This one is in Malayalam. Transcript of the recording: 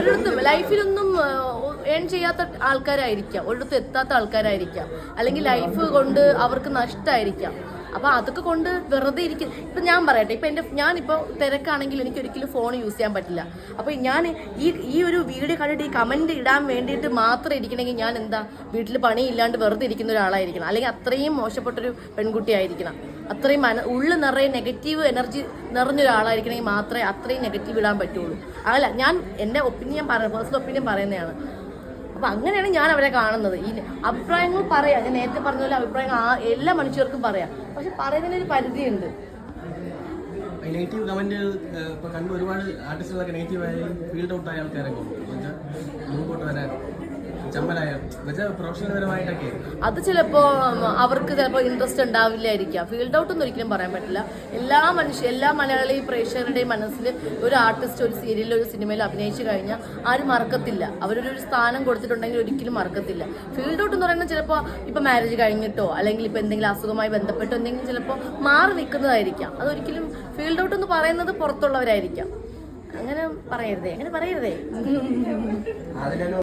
ഒരിടത്തും ലൈഫിലൊന്നും ഏൺ ചെയ്യാത്ത ആൾക്കാരായിരിക്കാം, ഒരിടത്തും എത്താത്ത ആൾക്കാരായിരിക്കാം, അല്ലെങ്കിൽ ലൈഫ് കൊണ്ട് അവർക്ക് നഷ്ടമായിരിക്കാം. അപ്പോൾ അതൊക്കെ കൊണ്ട് വെറുതെ ഇരിക്കും. ഇപ്പം ഞാൻ പറയട്ടെ, ഇപ്പം ഞാനിപ്പോൾ തിരക്കാണെങ്കിൽ എനിക്ക് ഒരിക്കലും ഫോൺ യൂസ് ചെയ്യാൻ പറ്റില്ല. അപ്പോൾ ഞാൻ ഈ ഒരു വീഡിയോ കണ്ടിട്ട് ഈ കമൻറ്റ് ഇടാൻ വേണ്ടിയിട്ട് മാത്രം ഇരിക്കണമെങ്കിൽ ഞാൻ എന്താ വീട്ടിൽ പണിയില്ലാണ്ട് വെറുതെ ഇരിക്കുന്ന ഒരാളായിരിക്കണം, അല്ലെങ്കിൽ അത്രയും മോശപ്പെട്ടൊരു പെൺകുട്ടിയായിരിക്കണം, അത്രയും ഉള്ളിൽ നിറയെ നെഗറ്റീവ് എനർജി നിറഞ്ഞൊരാളായിരിക്കണമെങ്കിൽ മാത്രമേ അത്രയും നെഗറ്റീവ് ഇടാൻ പറ്റുള്ളൂ. അല്ല, ഞാൻ എൻ്റെ ഒപ്പീനിയൻ പേഴ്സണൽ ഒപ്പീനിയൻ പറയുന്നതാണ്. അപ്പം അങ്ങനെയാണ് ഞാൻ അവരെ കാണുന്നത്. ഈ അഭിപ്രായങ്ങൾ പറയാം, ഞാൻ നേരത്തെ പറഞ്ഞ പോലെ അഭിപ്രായങ്ങൾ എല്ലാ മനുഷ്യർക്കും പറയാം, പക്ഷെ പറയുന്നതിനൊരു പരിധിയുണ്ട്. നെഗറ്റീവ് കമന്റുകൾ ഇപ്പൊ കണ്ടു ഒരുപാട് ആർട്ടിസ്റ്റുകളൊക്കെ നെഗറ്റീവായി ഫീൽഡ് ഔട്ട് ആയ ആൾക്കാരൊക്കെ മുമ്പോട്ട് വരാൻ അത് ചിലപ്പോൾ അവർക്ക് ചിലപ്പോൾ ഇൻട്രസ്റ്റ് ഉണ്ടാവില്ലായിരിക്കാം. ഫീൽഡ് ഔട്ട് ഒന്നും ഒരിക്കലും പറയാൻ പറ്റില്ല. എല്ലാ മലയാളി പ്രേക്ഷകരുടെയും മനസ്സിൽ ഒരു ആർട്ടിസ്റ്റ് ഒരു സീരിയലിലോ ഒരു സിനിമയിലോ അഭിനയിച്ചു കഴിഞ്ഞാൽ ആരും മറക്കത്തില്ല. അവരൊരു സ്ഥാനം കൊടുത്തിട്ടുണ്ടെങ്കിൽ ഒരിക്കലും മറക്കത്തില്ല. ഫീൽഡ് ഔട്ട് എന്ന് പറയുന്നത് ചിലപ്പോൾ ഇപ്പം മാരേജ് കഴിഞ്ഞിട്ടോ അല്ലെങ്കിൽ ഇപ്പം എന്തെങ്കിലും അസുഖമായി ബന്ധപ്പെട്ടോ എന്തെങ്കിലും ചിലപ്പോൾ മാറി നിൽക്കുന്നതായിരിക്കാം. അതൊരിക്കലും ഫീൽഡ് ഔട്ട് എന്ന് പറയുന്നത് പുറത്തുള്ളവരായിരിക്കാം. അങ്ങനെ പറയരുതേ.